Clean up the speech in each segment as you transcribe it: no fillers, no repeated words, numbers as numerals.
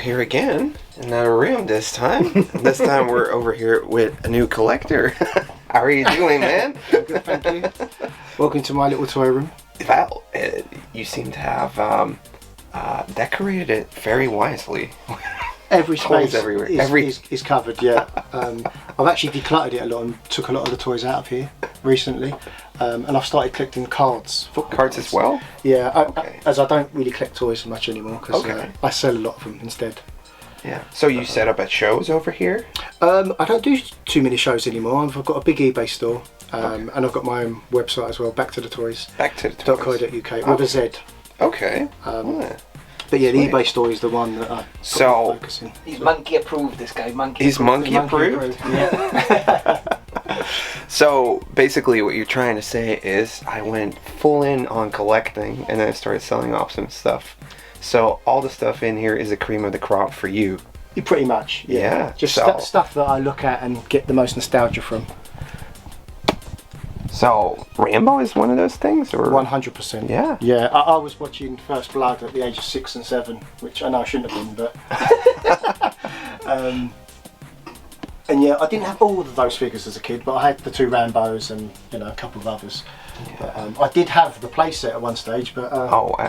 here again in another room this time. This time we're over here with a new collector. How are you doing, man? Good, thank you. Welcome to my little toy room. Well, you seem to have decorated it very wisely. Every space everywhere. Is covered, yeah. I've actually decluttered it a lot and took a lot of the toys out of here recently. And I've started collecting cards. Cards as well? Yeah, as I don't really collect toys much anymore because I sell a lot of them instead. Yeah. So you set up at shows over here? I don't do too many shows anymore. I've got a big eBay store and I've got my own website as well, Back to the Toys. Backtothetoys.co.uk with a Z. Okay. But yeah, the eBay store is the one that I focus in. He's monkey approved, this guy. He's monkey approved? Yeah. So basically what you're trying to say is I went full in on collecting and then I started selling off some stuff. So all the stuff in here is the cream of the crop for you. Pretty much, yeah. Just stuff that I look at and get the most nostalgia from. So, Rambo is one of those things? Or 100%. Yeah. Yeah, I was watching First Blood at the age of 6 and 7, which I know I shouldn't have been, but... and yeah, I didn't have all of those figures as a kid, but I had the 2 Rambos and, you know, a couple of others. Yeah. But, I did have the playset at one stage, but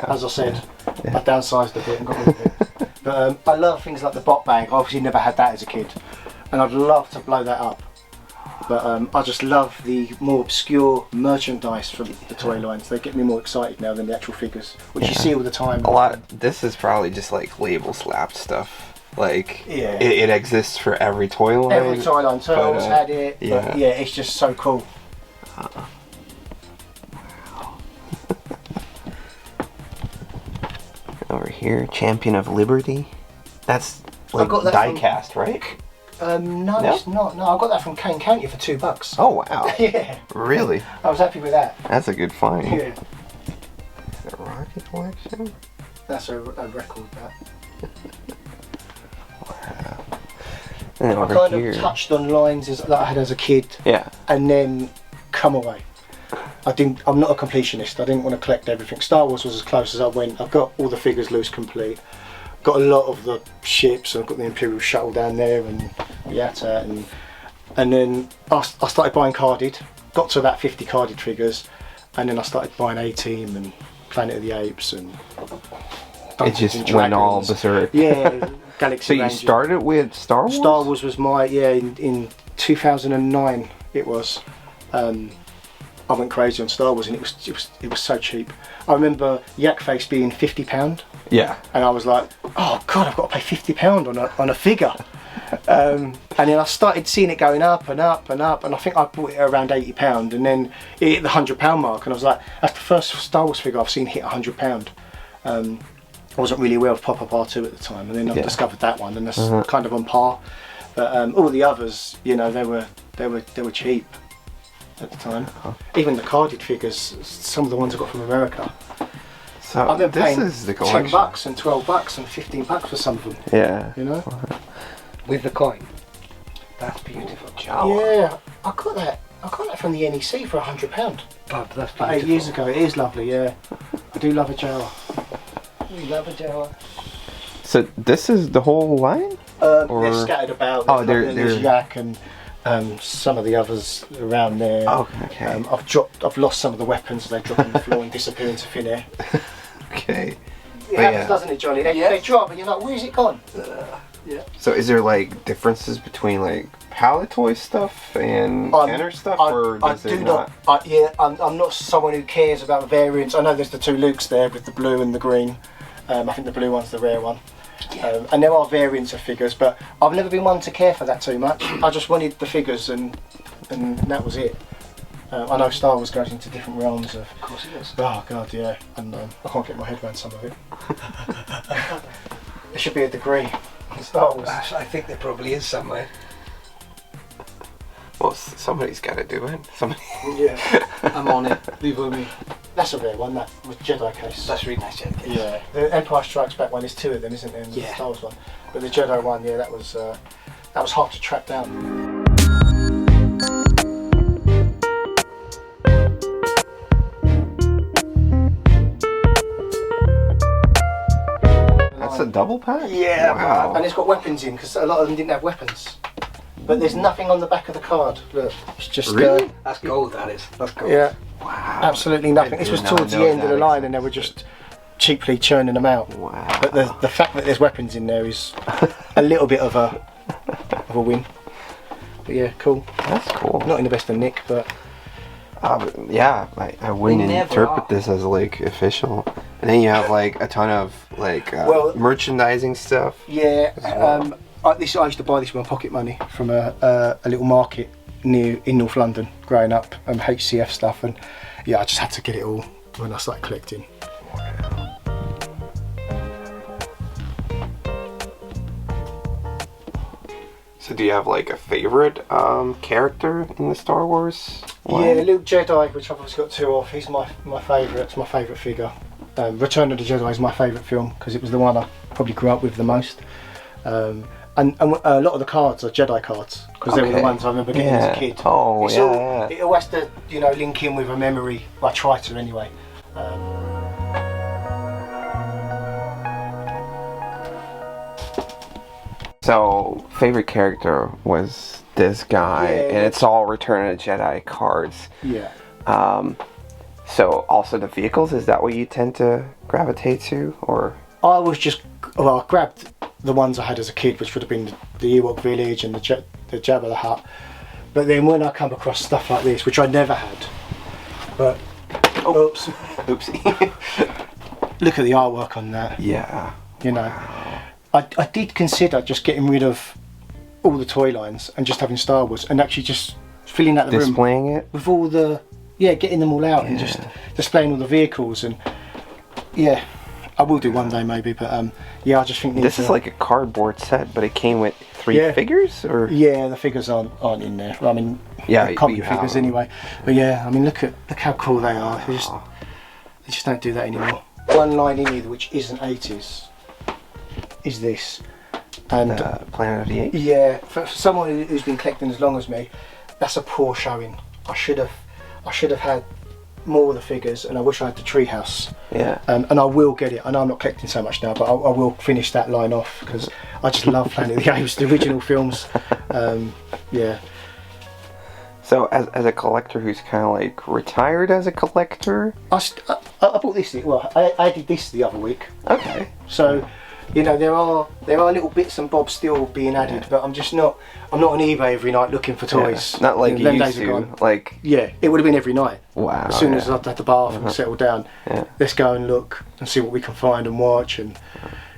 as I said, I downsized a bit and got rid of it. But I love things like the bot bag. I obviously never had that as a kid, and I'd love to blow that up. But I just love the more obscure merchandise from the toy lines. They get me more excited now than the actual figures, which you see all the time. This is probably just like label slapped stuff. Like, it exists for every toy line. Every toy line. Turtles had it. Yeah. But yeah, it's just so cool. Wow. Over here, Champion of Liberty. That's like die cast, right? No, it's not. No, I got that from Kane County for $2. Oh wow! Yeah. Really? I was happy with that. That's a good find. Yeah. Is it a Rocky collection? That's a record. That. Wow. And I kind of touched on lines that I had as a kid. Yeah. And then come away. I'm not a completionist. I didn't want to collect everything. Star Wars was as close as I went. I've got all the figures loose complete. Got a lot of the ships. I've got the Imperial shuttle down there and the AT-AT, and then I started buying carded. Got to about 50 carded figures, and then I started buying A-Team and Planet of the Apes and. It just went all berserk. Yeah, Galaxy. So you started with Star Wars? Star Wars was my in 2009. It was. I went crazy on Star Wars, and it was so cheap. I remember Yak Face being £50. Yeah. And I was like, oh god, I've got to pay £50 on a figure. And then I started seeing it going up and up and up, and I think I bought it around £80, and then it hit the £100 mark, and I was like, that's the first Star Wars figure I've seen hit £100. I wasn't really aware of Pop-Up R2 at the time, and then I discovered that one, and that's kind of on par. But all the others, you know, they were cheap at the time. Even the carded figures, some of the ones I got from America. So I've been paying is the collection. $10 and $12 and $15 for some of them. Yeah. You know? With the coin. That's beautiful. Yeah, I got that from the NEC for £100. Oh, that's beautiful. 8 years ago. It is lovely, yeah. I do love a Jawa. We love a Jawa. So this is the whole line? They're scattered about. There's they're Yak and some of the others around there. Oh, okay. I've lost some of the weapons. They drop on the floor and disappear into thin air. Okay. It happens, doesn't it, Johnny? They drop and you're like, where's it gone? Yeah. So is there like differences between like pallet toy stuff and Kenner stuff, or does it not? I'm not someone who cares about variants. I know there's the 2 Lukes there with the blue and the green. I think the blue one's the rare one. Yeah. And there are variants of figures, but I've never been one to care for that too much. I just wanted the figures and that was it. I know Star Wars goes into different realms of course it does. Oh god, yeah, and I can't get my head around some of it. There should be a degree in Star Wars. I think there probably is somewhere. Well, somebody's got to do it. Somebody. Yeah, I'm on it. Leave it with me. That's a rare one. That was Jedi case. That's a really nice Jedi case. Yeah, the Empire Strikes Back one is 2 of them, isn't there? And the Star Wars one, but the Jedi one, yeah, that was hard to track down. double pack? Yeah, Wow. and it's got weapons in because a lot of them didn't have weapons. But there's nothing on the back of the card. Look, it's just Really? That's gold, that is. That's gold. yeah, Wow. absolutely nothing. I This did was not towards the know end of the that line, and they were just cheaply churning them out. Wow. But the fact that there's weapons in there is a little bit of a win. But yeah, cool. That's cool. Not in the best of nick, but Yeah, I wouldn't They never interpret are. this as like official. And then you have like a ton of like Well- merchandising stuff. yeah. well. I used to buy this with my pocket money from a little market in North London growing up, HCF stuff, and yeah, I just had to get it all when I started collecting. So do you have like a favorite character in the Star Wars line? Yeah, Luke Jedi, which I've obviously got two of. He's my favourite. It's my favourite figure. Return of the Jedi is my favourite film because it was the one I probably grew up with the most. And a lot of the cards are Jedi cards because they were the Okay. ones I remember getting as a kid. Oh, It's yeah, all- yeah. It always has to, link in with a memory. I try to anyway. So, favorite character was this guy, Yeah. and it's all Return of the Jedi cards. Yeah. So, also the vehicles, is that what you tend to gravitate to, or? I grabbed the ones I had as a kid, which would have been the Ewok Village and the Jabba the Hutt. But then when I come across stuff like this, which I never had, but oops, Oopsie. look at the artwork on that. Yeah. I did consider just getting rid of all the toy lines and just having Star Wars and actually just filling out the room Displaying it? with all the getting them all out and just displaying all the vehicles and I will do one day maybe, but I just think This is like a cardboard set, but it came with 3 Yeah. figures, or? yeah, the figures aren't in there. I mean, Yeah, they're comic you have figures them. anyway. But yeah, I mean, look how cool they are. They just don't do that anymore. One line in here which isn't 80s is this, and Planet of the Apes? yeah, for someone who's been collecting as long as me, that's a poor showing. I should have had more of the figures, and I wish I had the treehouse. Yeah. And I will get it. I know I'm not collecting so much now, but I will finish that line off because I just love Planet of the Apes, the original films. Yeah. So, as a collector who's kind of like retired as a collector? I bought this. Well, I did this the other week. Okay. So, there are little bits and bobs still being added, but I'm not on eBay every night looking for toys. Yeah. Not like you them used days are to. gone. Like, Yeah, it would have been every night. wow. As soon yeah. as I'd had the bath and settled down, Yeah. let's go and look and see what we can find and watch, and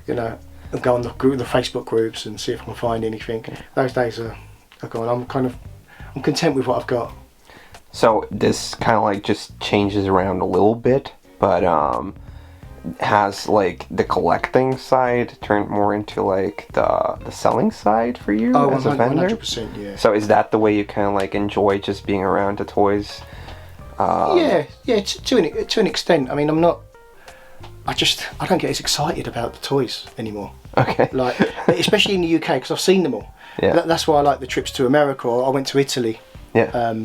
and go on the Facebook groups and see if I can find anything. Those days are gone. I'm content with what I've got. So this kind of like just changes around a little bit, but has like the collecting side turned more into like the selling side for you as a vendor? 100%, yeah. So is that the way you kind of like enjoy just being around the toys? Yeah, to an extent. I mean, I don't get as excited about the toys anymore. Okay. Like, especially in the UK, because I've seen them all. Yeah. That's why I like the trips to America, or I went to Italy. Yeah.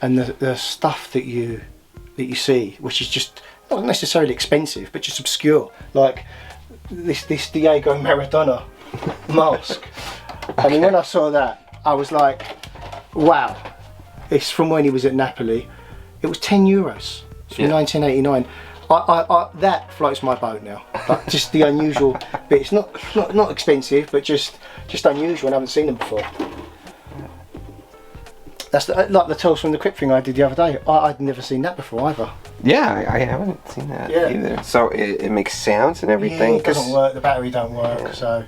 And the stuff that you see, which is just not necessarily expensive, but just obscure, like this Diego Maradona mask. I mean, when I saw that, I was like, wow. It's from when he was at Napoli. It was €10. It's from 1989. That floats my boat now. Like, just the unusual bits. Not expensive, but just unusual, and I haven't seen them before. That's like the Tales from the Crypt thing I did the other day. I'd never seen that before either. Yeah, I haven't seen that either. So it makes sounds and everything? Yeah, it doesn't work. The battery don't work, so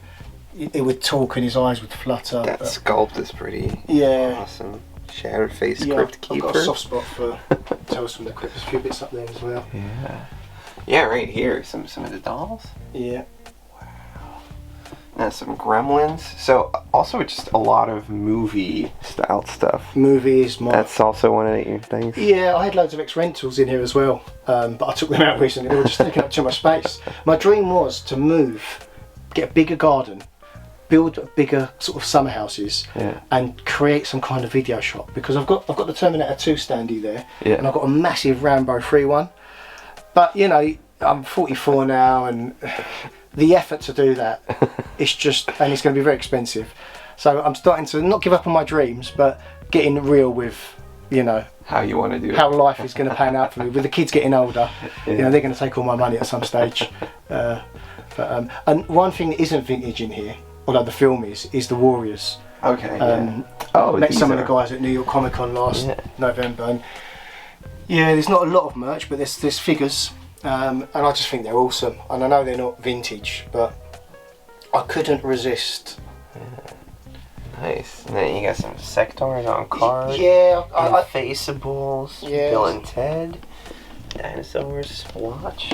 it would talk and his eyes would flutter. That but sculpt is pretty awesome. Shattered face Crypt Keeper. I've got a soft spot for Tales from the Crypt. There's a few bits up there as well. Yeah. Yeah, right here. Some of the dolls. Yeah. And some gremlins. So also just a lot of movie style stuff. Movies, That's also one of your things. Yeah, I had loads of ex-rentals in here as well, but I took them out recently. They were just taking up too much space. My dream was to move, get a bigger garden, build bigger sort of summer houses, and create some kind of video shop, because I've got the Terminator 2 standee there, and I've got a massive Rambo 3 one. But I'm 44 now, and the effort to do that, it's just, and it's going to be very expensive. So I'm starting to not give up on my dreams, but getting real with, you know, how you want to do how it. life is going to pan out for me. With the kids getting older, you know, they're going to take all my money at some stage. And one thing that isn't vintage in here, although the film is the Warriors. Okay. Met some of the guys at New York Comic Con last November, and yeah, there's not a lot of merch, but there's figures, and I just think they're awesome. And I know they're not vintage, but I couldn't resist. Nice. And then you got some sectors on card. Yeah, Faceables. Yeah. Bill and Ted. Dinosaurs. Watch.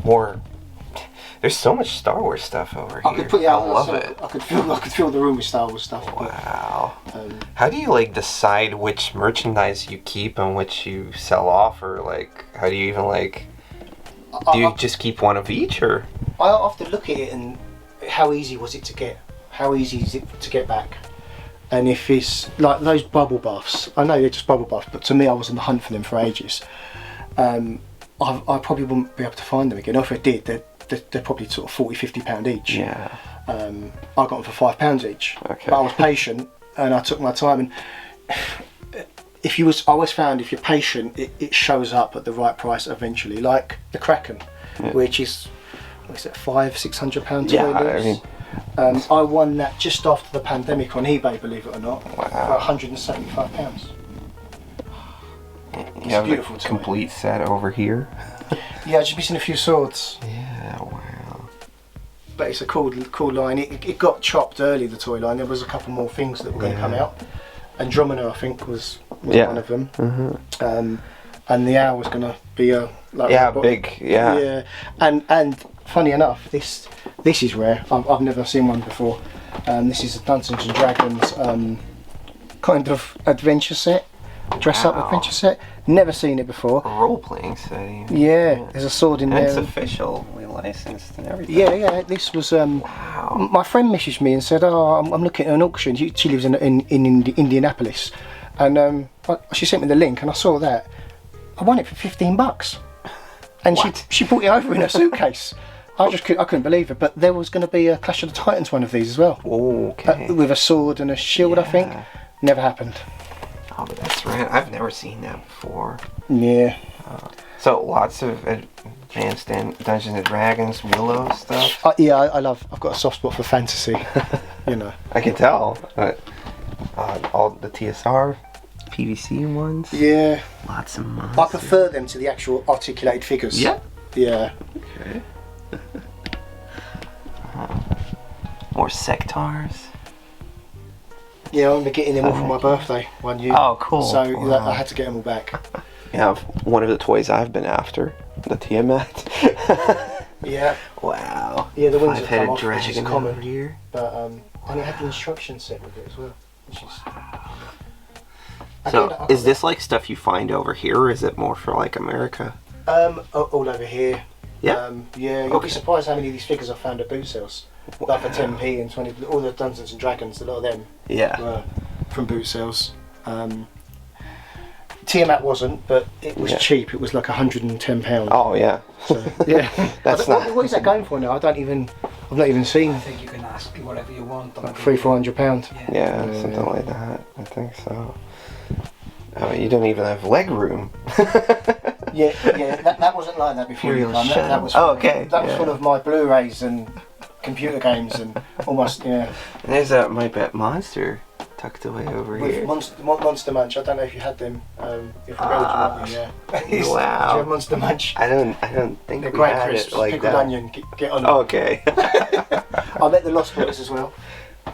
More. There's so much Star Wars stuff over here. I could put I love it. I could fill the room with Star Wars stuff. Wow. But, how do you like decide which merchandise you keep and which you sell off, or like how do you even like? Do you just keep one of each, or? I have to look at it and how easy was it to get? How easy is it to get back? And if it's like those bubble buffs, I know they're just bubble buffs, but to me I was on the hunt for them for ages. I probably wouldn't be able to find them again. Or if I did, they're probably sort of £40-50 each. Yeah. I got them for £5 each. Okay. But I was patient and I took my time. And I always found if you're patient, it shows up at the right price eventually. Like the Kraken, which is £500-600 Yeah, toy I mean. I won that just after the pandemic on eBay, believe it or not, Wow. for £175. You have a beautiful toy. complete set over here. Yeah, just missing a few swords. Yeah, wow. But it's a cool line. It got chopped early, the toy line. There was a couple more things that were going to come out. Andromeda, I think, was one of them. Mm-hmm. And the owl was going to be a big. Yeah. And funny enough, this is rare. I've never seen one before. This is a Dungeons and Dragons kind of adventure set, dress up adventure set. Never seen it before. A role-playing setting. Yeah, there's a sword in And there. it's officially licensed and everything. Yeah. This was. Wow. My friend messaged me and said, "Oh, I'm looking at an auction." She lives in Indianapolis, and she sent me the link, and I saw that. I won it for $15, and What? she brought it over in a suitcase. I couldn't believe it. But there was going to be a Clash of the Titans one of these as well, Okay. with a sword and a shield. I think never happened. Oh, but that's right. I've never seen that before. Yeah. So lots of advanced Dungeons and Dragons, Willow stuff. I've got a soft spot for fantasy. You know. I can tell. All the TSR, PVC ones. Yeah. Lots of monsters. I prefer them to the actual articulated figures. Yeah. Yeah. Okay. More sectars. Yeah, I'm getting them all for my birthday one year. Oh, cool. So Wow. I had to get them all back. Yeah, one of the toys I've been after, the Tiamat. Yeah. Wow. Yeah, the wings have Five-headed come off, which is dragon common. over here. But and it had the instruction set with it as well. Which is... So, is this like stuff you find over here, or is it more for like America? all over here. Yeah. You'll Okay. be surprised how many of these figures I found at boot sales. Like for 10p and 20. All the Dungeons and Dragons, a lot of them Yeah. were from boot sales. Tiamat wasn't, but it was cheap. It was like £110. Oh yeah. So, yeah. That's not. What is that going for now? I've not even seen. I think you can ask whatever you want. Like £300-400. Yeah, something like that. I think so. Oh, you don't even have leg room. Yeah. That wasn't like that before. Imperial That Shadow. was. Oh, okay. That was Yeah. full of my Blu-rays and computer games and almost And there's a My Pet Monster tucked away over with here. Monster Munch. I don't know if you had them. If from Belgium, aren't you? Yeah. Wow. Did you have Monster Munch? I don't think They're we great had crisps. it like Pickled that. onion. Get on. Okay. I met the Lost Boys as well.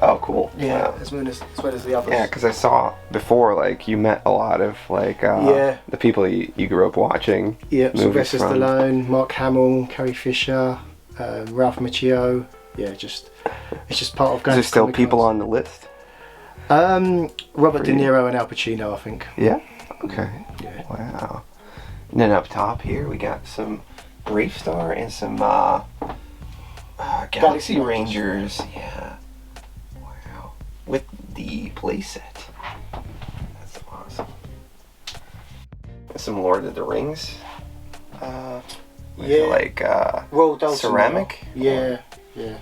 Oh, cool. Yeah, Wow. as well as the others. Yeah, because I saw before, like, you met a lot of, like, the people you grew up watching. Yeah, movies Sylvester from. Stallone, Mark Hamill, Carrie Fisher, Ralph Macchio. Yeah, it's just part of Is going there to still Comic people Cons. on the list? Robert De Pretty- Niro and Al Pacino, I think. Yeah? Okay. Yeah. Wow. And then up top here, we got some Brave Star and some Galaxy Rangers. Yeah. Wow. With the playset. That's awesome. Some Lord of the Rings. With Yeah. like Roald Dahl. ceramic. Yeah. Yeah.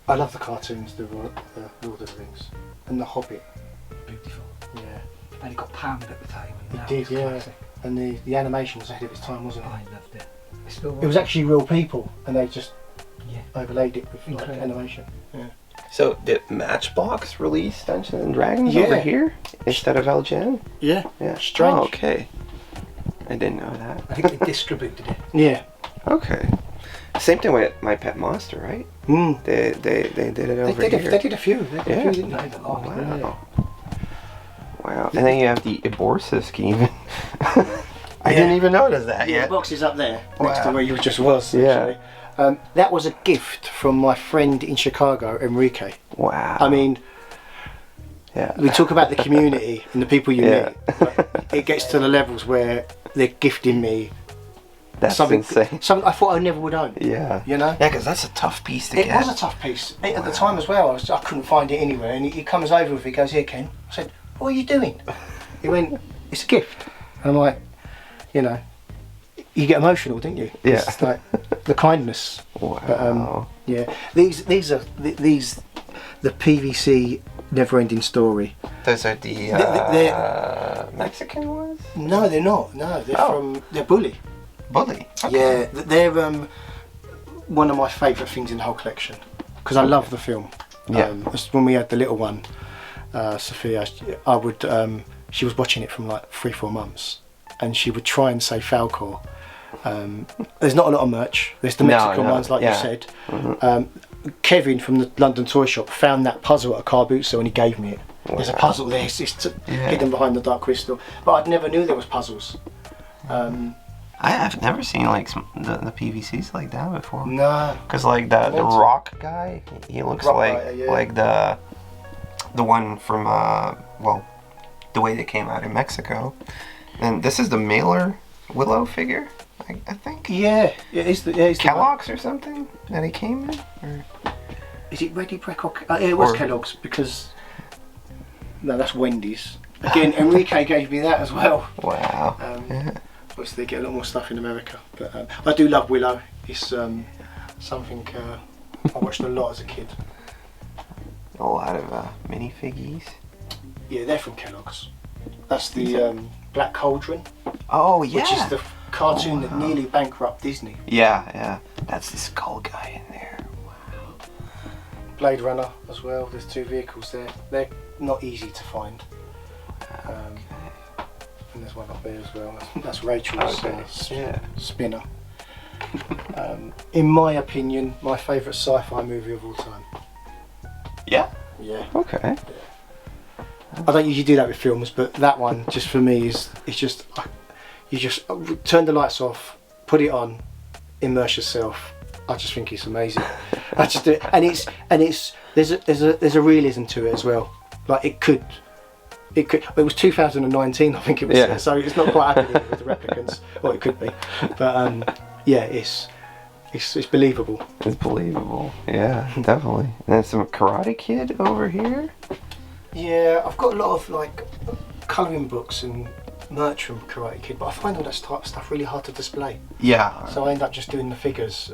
I love the cartoons, the Lord of the Rings, and the Hobbit. Beautiful. Yeah. And it got panned at the time. And It now did, it's yeah. classic. And the animation was ahead of its time, wasn't it? I loved it. It still It was actually real people, and they just Yeah. overlaid it with like, Incredible. animation. Yeah. So did Matchbox release Dungeons and Dragons Yeah. over here instead of LGN? Yeah. Yeah. Strange. Oh, okay. I didn't know that. I think they distributed it. Yeah. Okay. Same thing with My Pet Monster, right? Mm. They did it over They here. did a few. They did Yeah. a few, didn't They they? did a lot. Wow. Wow. And then you have the Eborsisk even. I didn't even notice that Yeah, yet. the box is up there next to Wow. where you just was. Yeah. Actually. That was a gift from my friend in Chicago, Enrique. Wow. I mean, yeah. we talk about the community and the people you Yeah. meet. But it gets to the levels where they're gifting me That's something, insane. something I thought I never would own. Yeah. You know? Yeah, because that's a tough piece to It get. was a tough piece. At the time as well, I couldn't find it anywhere. And he comes over with it, he goes, "Here, Ken." I said, "What are you doing?" He went, "It's a gift." And I'm like, you know, you get emotional, don't you? Yeah. It's like the kindness. Wow. But, yeah, these are the PVC never-ending story. Those are the they're- Mexican ones? No, they're not. No, Oh. they're Bully. Bully. Yeah, they're one of my favourite things in the whole collection because I love the film. Yeah. When we had the little one, Sophia, I would. She was watching it from like 3-4 months, and she would try and say Falcor. There's not a lot of merch. There's the Mexican ones, like you said. Kevin from the London Toy Shop found that puzzle at a car boot sale and he gave me it. There's a puzzle there, it's hidden behind the Dark Crystal. But I never knew there was puzzles. I've never seen like the PVCs like that before. No. Because like the rock guy, he looks Rock like Rider, yeah. like the one from well, the way they came out in Mexico. And this is the Mailer Willow figure, I think. Yeah, it's the Kellogg's or something that he came in. Or? Is it Ready Breck or it was Or- Kellogg's because no, that's Wendy's. Again, Enrique gave me that as well. Wow. Yeah. Obviously, they get a lot more stuff in America, but I do love Willow. It's something I watched a lot as a kid. A lot of minifigures. Yeah, they're from Kellogg's. That's the Black Cauldron, Oh yeah. which is the cartoon that nearly bankrupted Disney. Yeah. That's the skull guy in there. Blade Runner as well. There's 2 vehicles there. They're not easy to find. And there's one up there as well. That's Rachel's Yeah. spinner. In my opinion, my favourite sci-fi movie of all time. Yeah. Yeah. Okay. I don't usually do that with films, but that one just for me is just you just turn the lights off, put it on, immerse yourself. I just think it's amazing. I just do it, and it's there's a realism to it as well. Like it could. It was 2019, I think it was. Yeah. So it's not quite happening with the replicants, or it could be. But yeah, it's believable. It's believable. Yeah, definitely. And then some Karate Kid over here. Yeah, I've got a lot of like colouring books and merch from Karate Kid, but I find all that stuff really hard to display. Yeah. So I end up just doing the figures,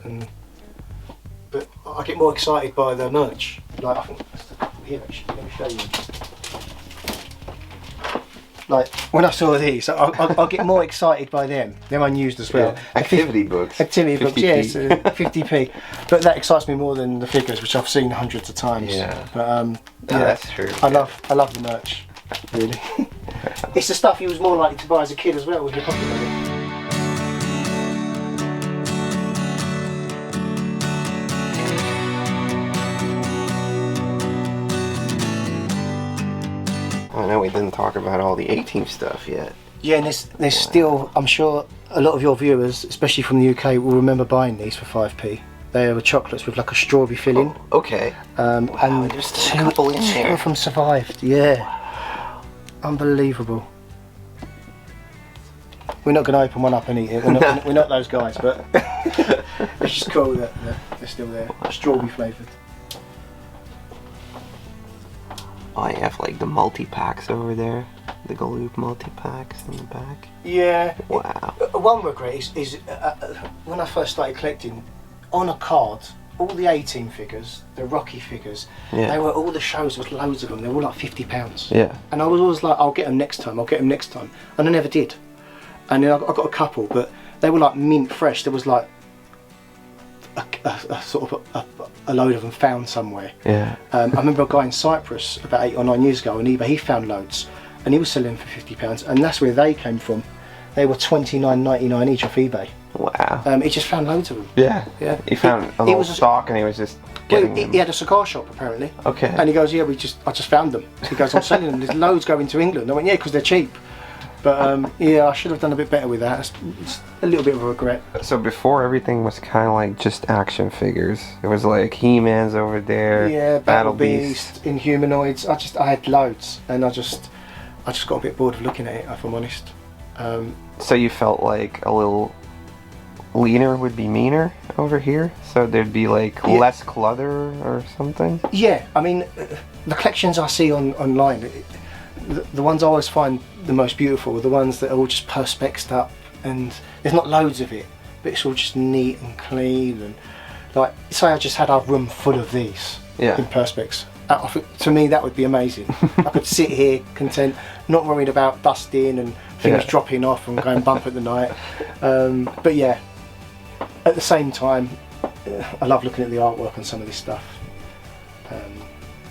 but I get more excited by the merch. Like I think there's a couple here actually. Let me show you. Like when I saw these, I'll get more excited by them. They're unused as well. Activity books. Activity books, 50p. yeah, it's 50p. But that excites me more than the figures, which I've seen hundreds of times. Yeah. But Yeah, that's true. I love the merch, really. It's the stuff you was more likely to buy as a kid as well with your pocket money. I know we didn't talk about all the A-Team stuff yet. Yeah, and there's still, I'm sure a lot of your viewers, especially from the UK, will remember buying these for 5p. They were chocolates with like a strawberry filling. Oh, okay. And there's still a couple in there. Two of them survived, yeah. Unbelievable. We're not going to open one up and eat it. We're not those guys, but it's just cool that they're still there. Strawberry flavoured. Oh, you have like the multi-packs over there. The Galoob multi-packs in the back. Yeah. Wow. One regret is when I first started collecting, on a card, all the 18 figures, the Rocky figures, they were all the shows, there was loads of them, they were all like £50. Yeah. And I was always like, I'll get them next time, I'll get them next time. And I never did. And then I got a couple, but they were like mint fresh. There was like a sort of a load of them found somewhere. Yeah. I remember a guy in Cyprus about 8 or 9 years ago on eBay, he found loads and he was selling them for £50, and that's where they came from. They were $29.99 each off eBay. Wow. He just found loads of them. Yeah. Yeah. He found a little stock and he was just getting them. He had a cigar shop apparently. Okay. And he goes, yeah, I just found them. He goes, I'm selling them. There's loads going to England. I went, yeah, because they're cheap. But yeah, I should have done a bit better with that. It's a little bit of a regret. So before, everything was kind of like just action figures. It was like He-Man's over there. Yeah, Battle Beast, Inhumanoids. I had loads, and I just got a bit bored of looking at it, if I'm honest. So you felt like a little leaner would be meaner over here? So there'd be like less clutter or something? Yeah, I mean, the collections I see online, the ones I always find the most beautiful are the ones that are all just perspex up, and there's not loads of it, but it's all just neat and clean. And like, say I just had a room full of these in perspex. To me, that would be amazing. I could sit here content, not worried about dusting and things dropping off and going bump at the night. But yeah, at the same time, I love looking at the artwork on some of this stuff.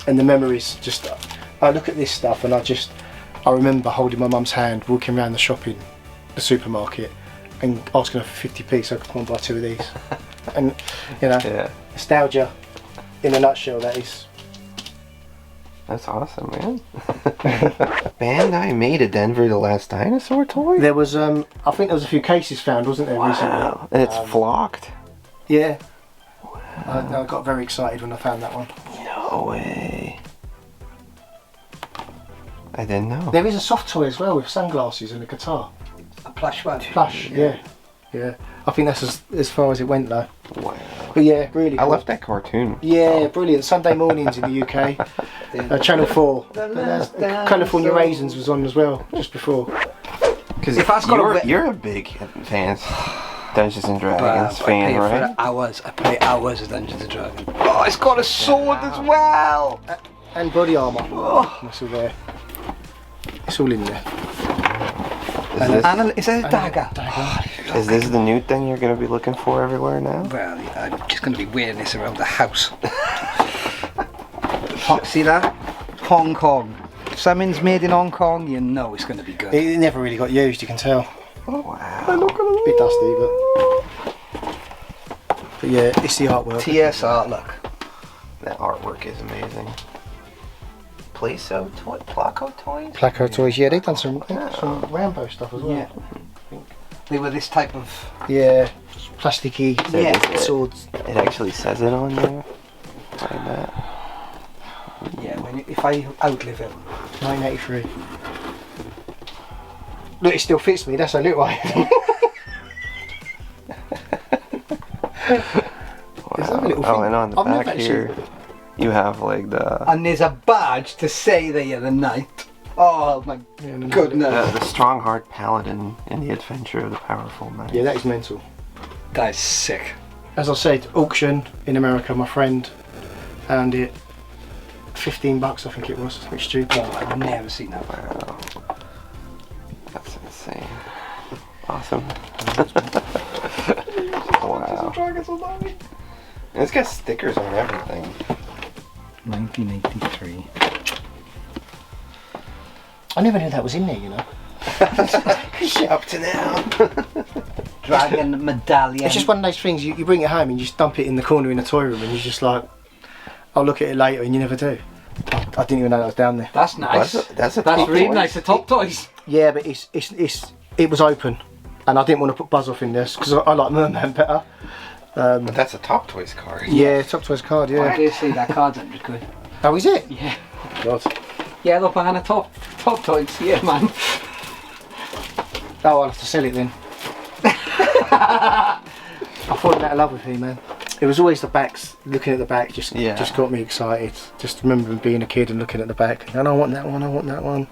And the memories, just, I look at this stuff and I remember holding my mum's hand, walking around the supermarket, and asking her for 50p so I could come and buy 2 of these. And, you know, nostalgia in a nutshell, that is. That's awesome, man. Bandai made a Denver the Last Dinosaur toy? There was, I think there was a few cases found, wasn't there, recently? And it's flocked? Yeah. Wow. I got very excited when I found that one. No way. I didn't know. There is a soft toy as well with sunglasses and a guitar. A plush one? Plush, yeah. I think that's as far as it went though. Wow. But yeah, really cool. I love that cartoon. Yeah, brilliant. Sunday mornings in the UK. Channel 4. California Raisins was on as well, just before. Because you're a big fan. Dungeons and Dragons fan, right? I play hours of Dungeons and Dragons. Oh, it's got a sword as well! And body armour. Oh. It's all there. It's all in there. Is there a dagger? Is this the new thing you're going to be looking for everywhere now? Well, I'm just going to be wearing this around the house. See that? Hong Kong. If something's made in Hong Kong, you know it's going to be good. It never really got used, you can tell. Oh, wow. A bit dusty, but yeah, it's the artwork. TSR, look. That artwork is amazing. Placo Toys? Placo Toys, yeah, they've done some Rambo stuff as well. Yeah. They were this type of... Yeah, plasticky swords. It actually says it on there. Like that. Yeah, if I outlive it. 1983. Look, it still fits me, that's a little way. Wow. And on the back here, you have like the... And there's a badge to say that you're the knight. Oh my goodness. The strong-heart paladin in the adventure of the powerful knight. Yeah, that is mental. That is sick. As I said, auction in America, my friend found it. $15 I think it was, which is stupid. Oh, I've never seen that. Wow. That's insane. Awesome. Wow. And it's got stickers on everything. 1983. I never knew that was in there, you know. Up to now. Dragon medallion. It's just one of those things, you bring it home and you just dump it in the corner in the toy room and you're just like, I'll look at it later, and you never do. I didn't even know that was down there. That's nice. That's really nice. The top toys. Yeah, but it was open, and I didn't want to put Buzz off in this because I like Merman better. But that's a Top Toys card. Yeah, Top Toys card. Yeah. I dare say that card's £100. Oh, is it? Yeah. God. Yeah, look, I'm a top toys. Yeah, man. Oh, I'll have to sell it then. I fallen out of love with him, man. It was always the backs, looking at the back just got me excited. Just remember being a kid and looking at the back. And I want that one, I want that one.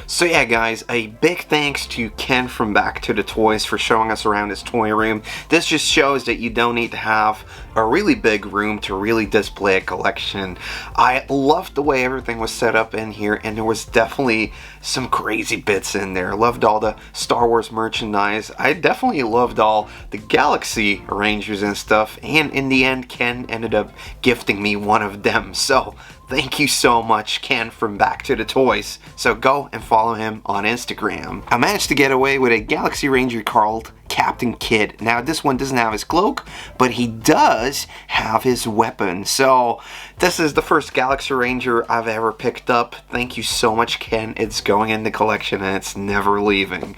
So yeah guys, a big thanks to Ken from Back to the Toys for showing us around his toy room. This just shows that you don't need to have a really big room to really display a collection. I loved the way everything was set up in here, and there was definitely some crazy bits in there. Loved all the Star Wars merchandise. I definitely loved all the Galaxy Rangers and stuff, and in the end Ken ended up gifting me one of them. So thank you so much, Ken from Back to the Toys. So go and follow him on Instagram. I managed to get away with a Galaxy Ranger called Captain Kidd. Now this one doesn't have his cloak, but he does have his weapon. So this is the first Galaxy Ranger I've ever picked up. Thank you so much, Ken. It's going in the collection and it's never leaving.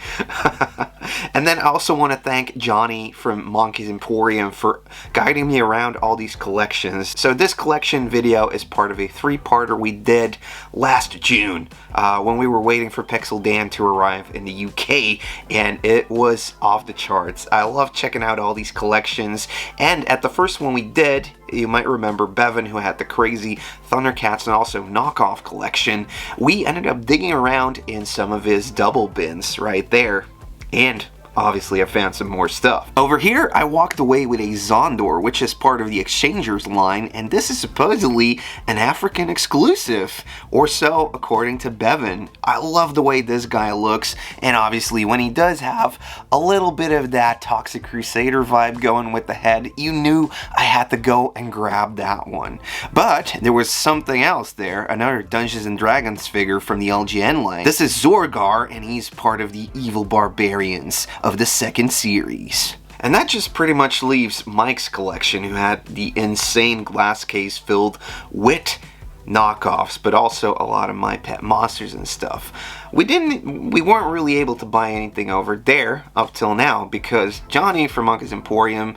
And then I also want to thank Johnny from Monkey's Emporium for guiding me around all these collections. So this collection video is part of a 3-parter we did last June when we were waiting for Pixel Dan to arrive in the UK, and it was off the charts. I love checking out all these collections, and at the first one we did, you might remember Bevan, who had the crazy Thundercats and also knockoff collection. We ended up digging around in some of his double bins right there, and obviously I found some more stuff. Over here I walked away with a Zondor, which is part of the Exchangers line, and this is supposedly an African exclusive, or so according to Bevan. I love the way this guy looks, and obviously when he does have a little bit of that Toxic Crusader vibe going with the head, you knew I had to go and grab that one. But there was something else there, another Dungeons and Dragons figure from the LGN line. This is Zorgar, and he's part of the Evil Barbarians of the second series. And that just pretty much leaves Mike's collection, who had the insane glass case filled with knockoffs, but also a lot of My Pet Monsters and stuff. We weren't really able to buy anything over there up till now because Johnny from Monkey's Emporium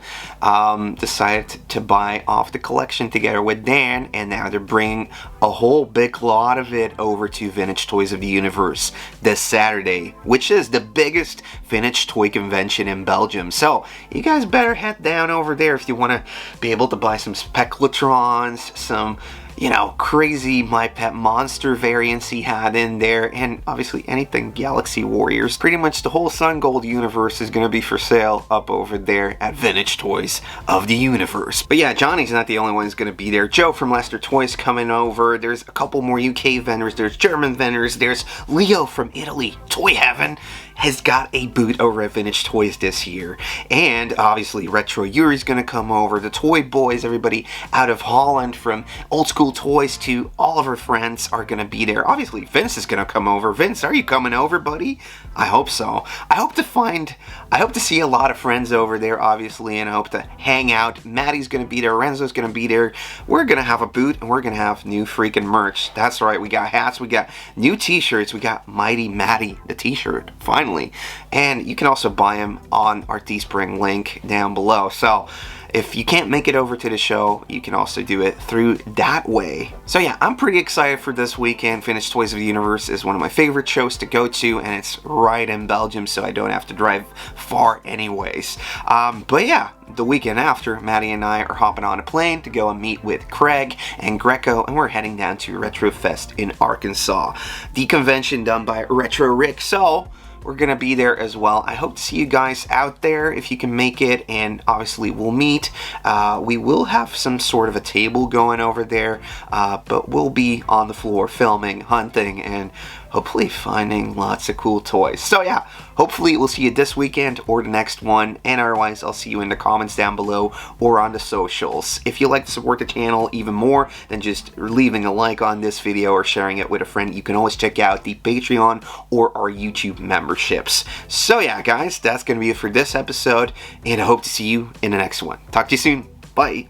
decided to buy off the collection together with Dan, and now they're bringing a whole big lot of it over to Vintage Toys of the Universe this Saturday, which is the biggest vintage toy convention in Belgium. So you guys better head down over there if you want to be able to buy some Speculatrons, some, you know, crazy My Pet Monster variants he had in there, and obviously anything Galaxy Warriors. Pretty much the whole Sun Gold universe is going to be for sale up over there at Vintage Toys of the Universe. But yeah, Johnny's not the only one who's going to be there. Joe from Lester Toys coming over. There's a couple more UK vendors. There's German vendors. There's Leo from Italy. Toy Heaven has got a booth over at Vintage Toys this year. And obviously Retro Yuri's going to come over. The Toy Boys, everybody out of Holland, from Old School Toys to all of her friends, are going to be there. Obviously Vince is going to come over. Vince, are you coming over, buddy? I hope so. I hope to see a lot of friends over there, obviously, and I hope to hang out. Maddie's going to be there. Renzo's going to be there. We're going to have a booth, and we're going to have new freaking merch. That's right. We got hats. We got new t-shirts. We got Mighty Maddie, the t-shirt, finally. And you can also buy them on our Teespring link down below. So if you can't make it over to the show, you can also do it through that way. So yeah, I'm pretty excited for this weekend. Vintage Toys of the Universe is one of my favorite shows to go to, and it's right in Belgium, so I don't have to drive far anyways. But yeah, the weekend after, Maddie and I are hopping on a plane to go and meet with Craig and Greco, and we're heading down to Retro Fest in Arkansas, the convention done by Retro Rick. So we're gonna be there as well. I hope to see you guys out there if you can make it, and obviously we'll meet. We will have some sort of a table going over there, but we'll be on the floor filming, hunting, and hopefully finding lots of cool toys. So yeah, hopefully we'll see you this weekend or the next one, and otherwise I'll see you in the comments down below or on the socials. If you'd like to support the channel even more than just leaving a like on this video or sharing it with a friend, you can always check out the Patreon or our YouTube memberships. So yeah guys, that's gonna be it for this episode, and I hope to see you in the next one. Talk to you soon. Bye.